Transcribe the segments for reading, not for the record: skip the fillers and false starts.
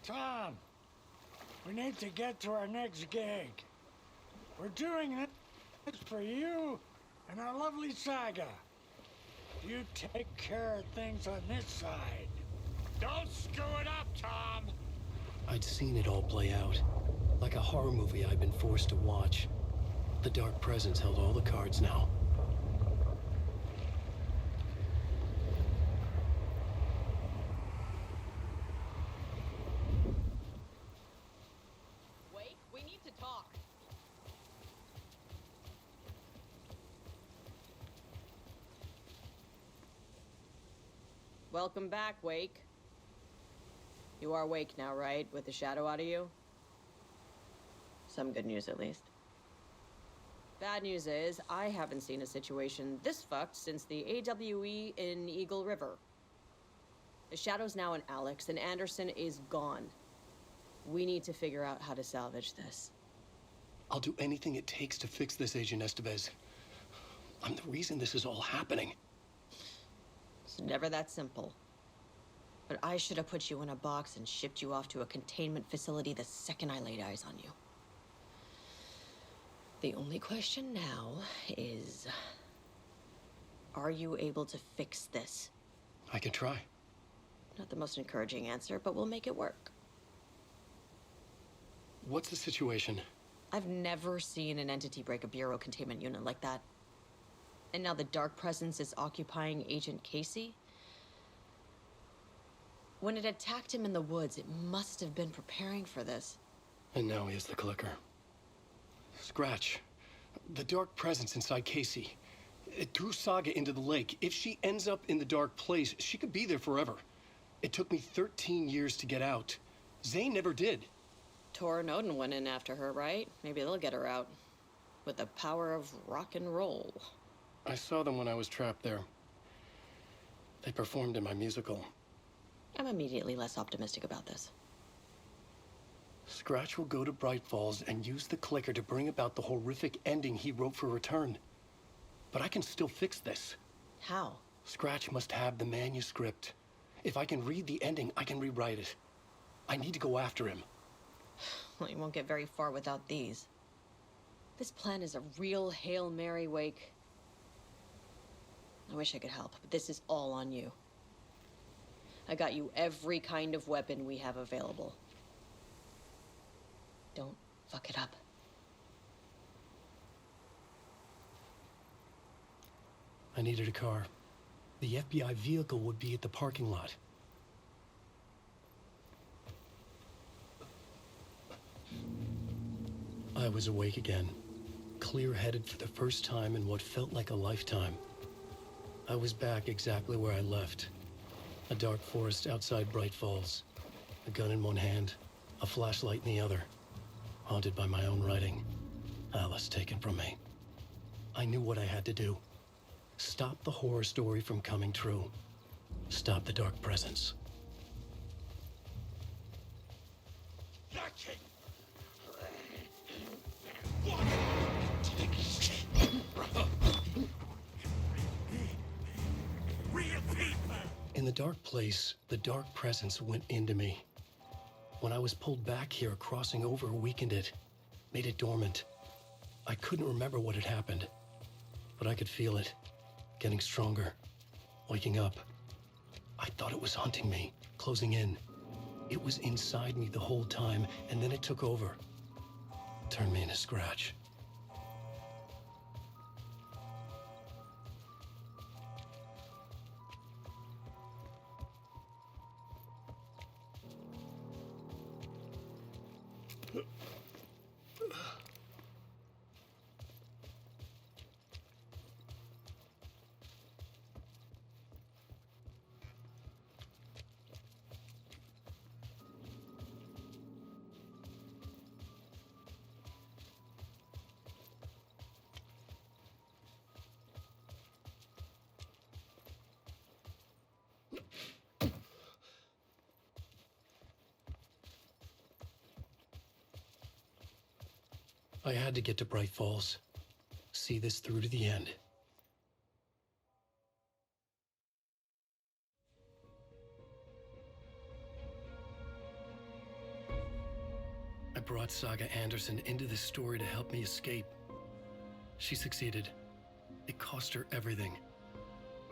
Tom, we need to get to our next gig. We're doing this for you and our lovely saga. You take care of things on this side. Don't screw it up, Tom! I'd seen it all play out. Like a horror movie I'd been forced to watch. The Dark Presence held all the cards now. Wake, we need to talk. Welcome back, Wake. You are awake now, right? With the shadow out of you? Some good news, at least. Bad news is, I haven't seen a situation this fucked since the AWE in Eagle River. The shadow's now in Alex, and Anderson is gone. We need to figure out how to salvage this. I'll do anything it takes to fix this, Agent Estevez. I'm the reason this is all happening. It's never that simple. But I should have put you in a box and shipped you off to a containment facility the second I laid eyes on you. The only question now is, are you able to fix this? I can try. Not the most encouraging answer, but we'll make it work. What's the situation? I've never seen an entity break a bureau containment unit like that. And now the Dark Presence is occupying Agent Casey? When it attacked him in the woods, it must have been preparing for this. And now he has the clicker. Scratch. The Dark Presence inside Casey. It threw Saga into the lake. If she ends up in the dark place, she could be there forever. It took me 13 years to get out. Zane never did. Tor and Odin went in after her, right? Maybe they'll get her out. With the power of rock and roll. I saw them when I was trapped there. They performed in my musical. I'm immediately less optimistic about this. Scratch will go to Bright Falls and use the clicker to bring about the horrific ending he wrote for Return. But I can still fix this. How? Scratch must have the manuscript. If I can read the ending, I can rewrite it. I need to go after him. Well, you won't get very far without these. This plan is a real Hail Mary, Wake. I wish I could help, but this is all on you. I got you every kind of weapon we have available. Don't fuck it up. I needed a car. The FBI vehicle would be at the parking lot. I was awake again, clear-headed for the first time in what felt like a lifetime. I was back exactly where I left. A dark forest outside Bright Falls. A gun in one hand, a flashlight in the other. Haunted by my own writing. Alice taken from me. I knew what I had to do. Stop the horror story from coming true. Stop the Dark Presence. In the dark place, the Dark Presence went into me. When I was pulled back here, crossing over weakened it, made it dormant. I couldn't remember what had happened, but I could feel it, getting stronger, waking up. I thought it was hunting me, closing in. It was inside me the whole time, and then it took over. Turned me into Scratch. I had to get to Bright Falls. See this through to the end. brought Saga Anderson into this story to help me escape. She succeeded. It cost her everything.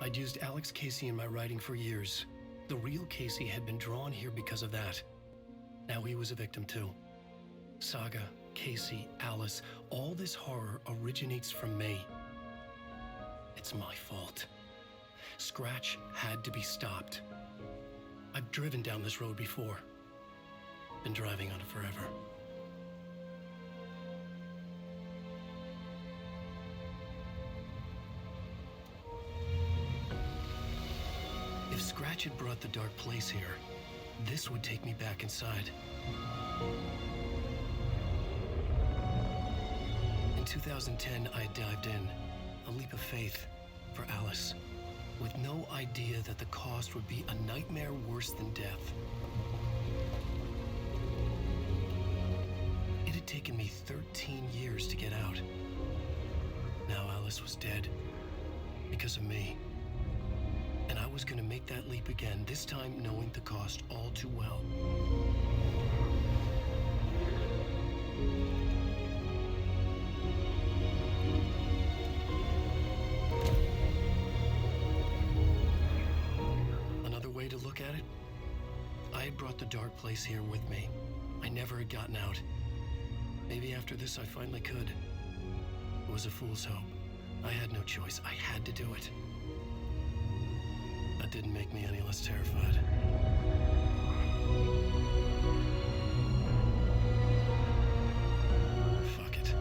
I'd used Alex Casey in my writing for years. The real Casey had been drawn here because of that. Now he was a victim too. Saga, Casey, Alice, all this horror originates from me. It's my fault. Scratch had to be stopped. I've driven down this road before. Been driving on it forever. If Scratch had brought the dark place here, this would take me back inside. In 2010, I dived in, a leap of faith for Alice, with no idea that the cost would be a nightmare worse than death. It had taken me 13 years to get out. Now Alice was dead, because of me. And I was gonna make that leap again, this time knowing the cost all too well. Another way to look at it, I had brought the dark place here with me. I never had gotten out. Maybe after this I finally could. It was a fool's hope. I had no choice. I had to do it. That didn't make me any less terrified. Fuck it.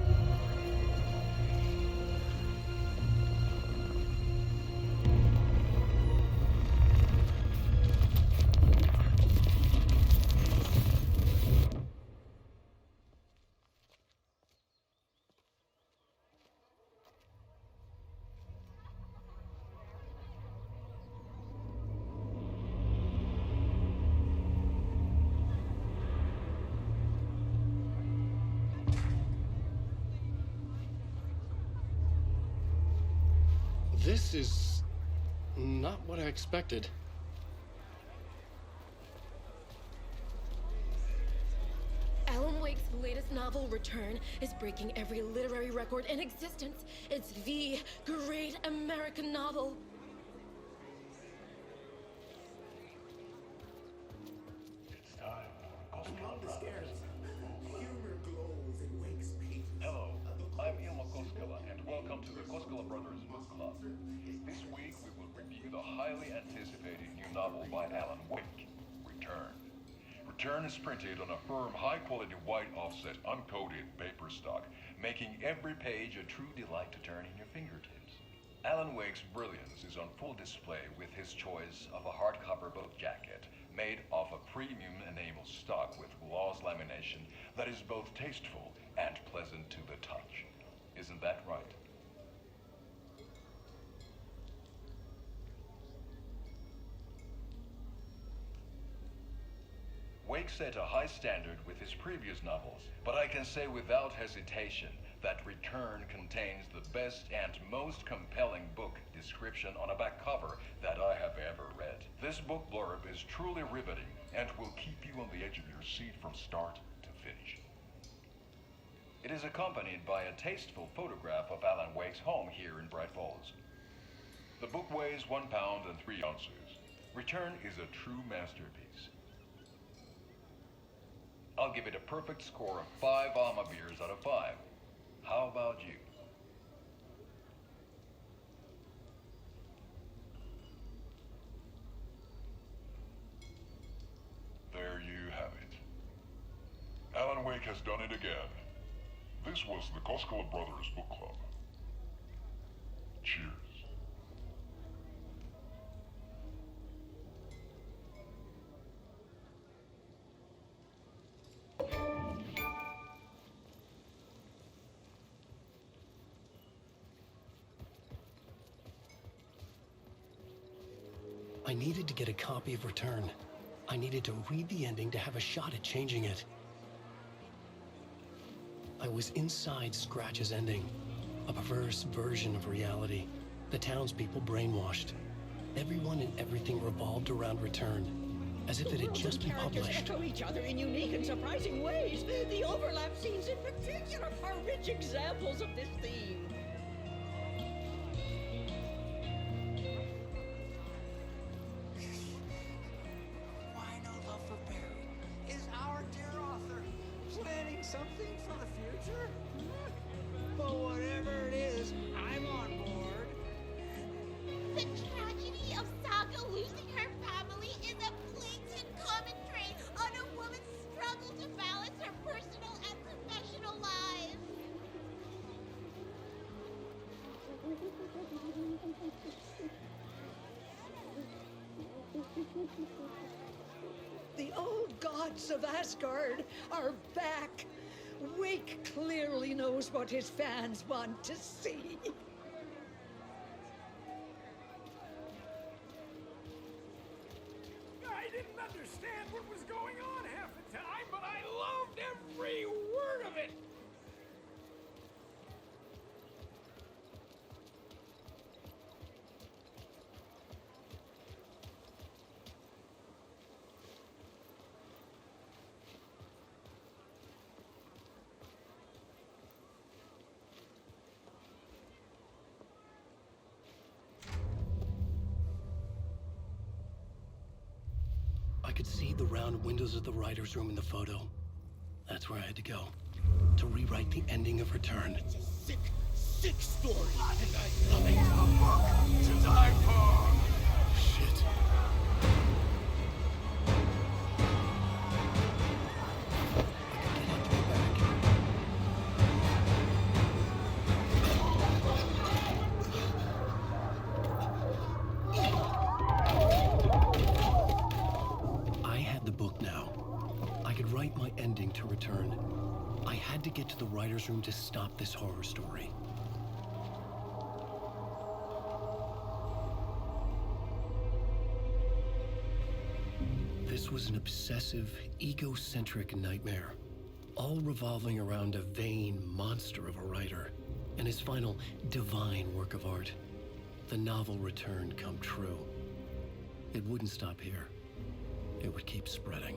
This is not what I expected. Alan Wake's latest novel, Return, is breaking every literary record in existence. It's the great American novel. Welcome to the Koskela Brothers Book Club. This week we will review the highly anticipated new novel by Alan Wake, Return. Return is printed on a firm, high-quality white offset, uncoated paper stock, making every page a true delight to turn in your fingertips. Alan Wake's brilliance is on full display with his choice of a hardcover book jacket made of a premium enamel stock with gloss lamination that is both tasteful and pleasant to the touch. Isn't that right? Wake set a high standard with his previous novels, but I can say without hesitation that Return contains the best and most compelling book description on a back cover that I have ever read. This book blurb is truly riveting and will keep you on the edge of your seat from start to finish. It is accompanied by a tasteful photograph of Alan Wake's home here in Bright Falls. The book weighs 1 pound and 3 ounces. Return is a true masterpiece. I'll give it a perfect score of 5 Alma beers out of 5. How about you? There you have it. Alan Wake has done it again. This was the Koskela Brothers Book Club. Cheers. I needed to get a copy of Return. I needed to read the ending to have a shot at changing it. I was inside Scratch's ending, a perverse version of reality. The townspeople brainwashed. Everyone and everything revolved around Return. as if it had just been published. Echo each other in unique and surprising ways. The overlap scenes in particular are rich examples of this theme. Why no love for Barry? Is our dear author planning something for the future? But whatever it is, I'm on board. The tragedy of Saga losing her family is a blatant commentary on a woman's struggle to balance her personal and professional lives. The old gods of Asgard are back. Wake clearly knows what his fans want to see. I didn't understand what was going on half the time, but I loved every word of it. I could see the round windows of the writer's room in the photo. That's where I had to go, to rewrite the ending of Return. It's a sick, sick story, and I love it. A book to die for. Shit. I had the book now. I could write my ending to Return. I had to get to the writer's room to stop this horror story. This was an obsessive, egocentric nightmare, all revolving around a vain monster of a writer and his final divine work of art, the novel Return come true. It wouldn't stop here. It would keep spreading.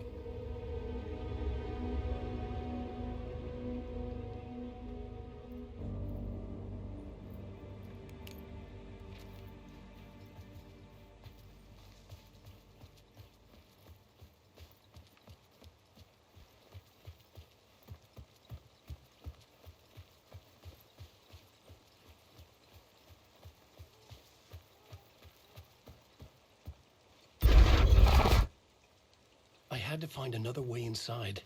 I had to find another way inside.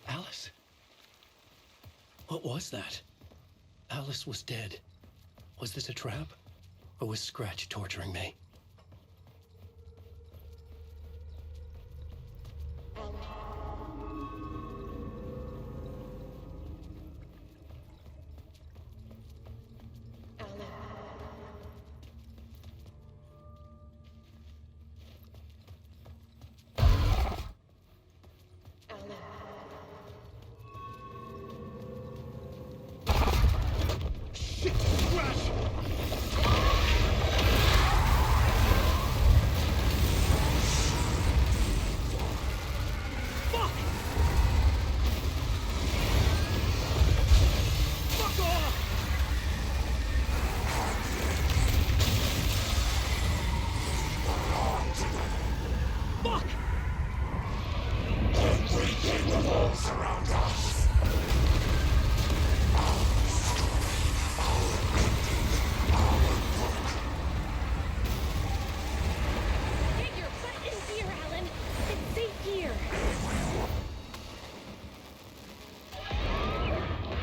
Alice? What was that? Alice was dead. Was this a trap? Or was Scratch torturing me?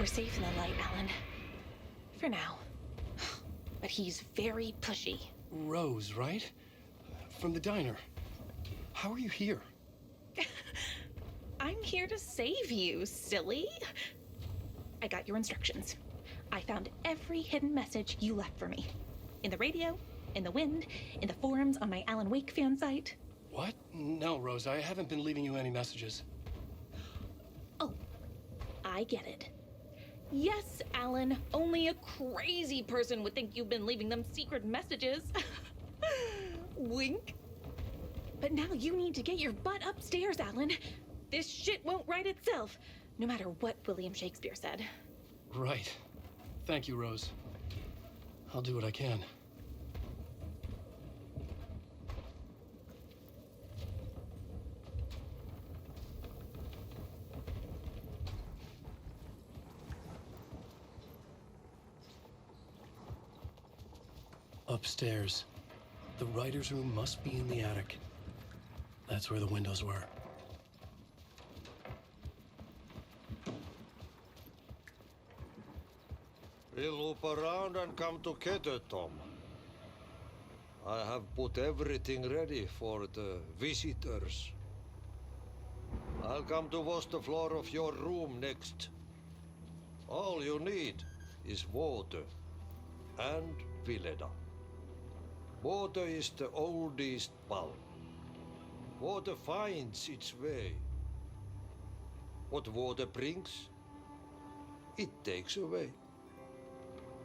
Safe in the light, Alan. For now. But he's very pushy. Rose, right? From the diner. How are you here? I'm here to save you, silly. I got your instructions. I found every hidden message you left for me. In the radio, in the wind, in the forums on my Alan Wake fan site. What? No, Rose, I haven't been leaving you any messages. Oh, I get it. Yes, Alan, only a crazy person would think you've been leaving them secret messages. Wink. But now you need to get your butt upstairs, Alan. This shit won't right itself, no matter what William Shakespeare said. Right. Thank you, Rose. I'll do what I can. Upstairs. The writer's room must be in the attic. That's where the windows were. We'll loop around and come together, Tom. I have put everything ready for the visitors. I'll come to wash the floor of your room next. All you need is water and Vileda. Water is the oldest bulb. Water finds its way. What water brings, it takes away.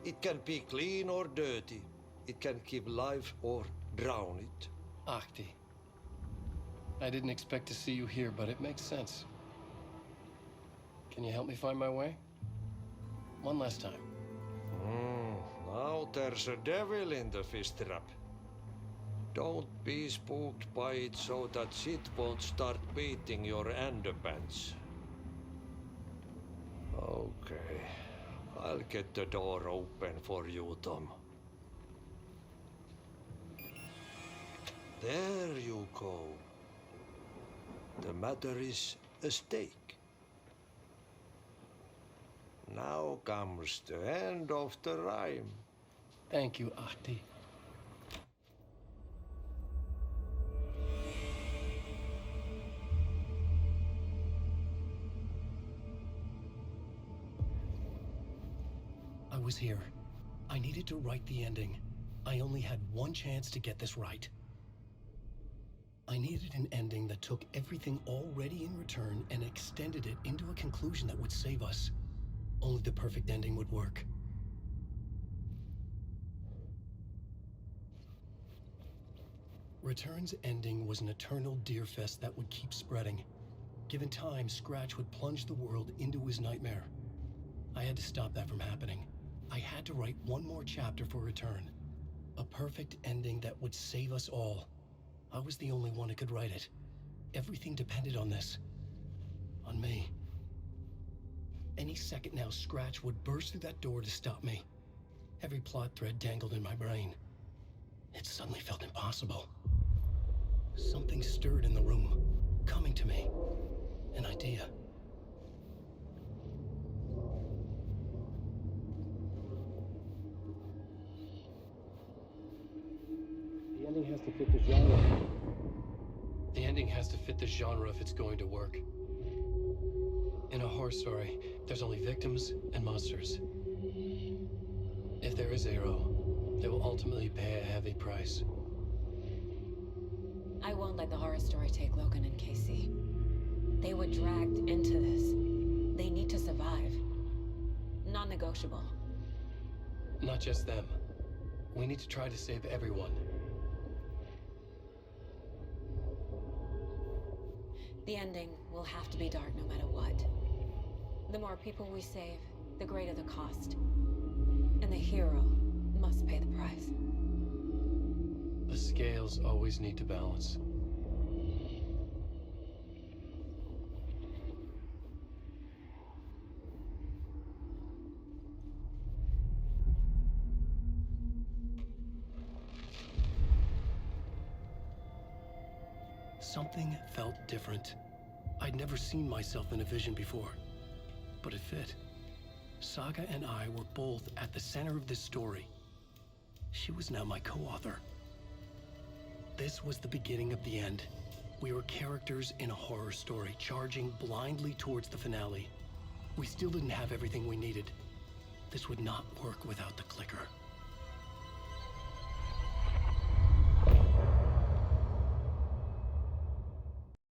It can be clean or dirty. It can keep life or drown it. Ahti. I didn't expect to see you here, but it makes sense. Can you help me find my way? One last time. Now there's a devil in the fish trap. Don't be spooked by it so that shit won't start beating your underpants. Okay. I'll get the door open for you, Tom. There you go. The matter is a stake. Now comes the end of the rhyme. Thank you, Ahti. I was here. I needed to write the ending. I only had one chance to get this right. I needed an ending that took everything already in return and extended it into a conclusion that would save us. Only the perfect ending would work. Return's ending was an eternal deerfest that would keep spreading. Given time, Scratch would plunge the world into his nightmare. I had to stop that from happening. I had to write one more chapter for Return. A perfect ending that would save us all. I was the only one who could write it. Everything depended on this. On me. Any second now, Scratch would burst through that door to stop me. Every plot thread dangled in my brain. It suddenly felt impossible. Something stirred in the room, coming to me. An idea. The ending has to fit the genre. The ending has to fit the genre if it's going to work. In a horror story, there's only victims and monsters. If there is Arrow, they will ultimately pay a heavy price. I won't let the horror story take Logan and Casey. They were dragged into this. They need to survive. Non-negotiable. Not just them. We need to try to save everyone. The ending will have to be dark no matter what. The more people we save, the greater the cost. And the hero must pay the price. The scales always need to balance. Something felt different. I'd never seen myself in a vision before, but it fit. Saga and I were both at the center of this story. She was now my co-author. This was the beginning of the end. We were characters in a horror story, charging blindly towards the finale. We still didn't have everything we needed. This would not work without the clicker.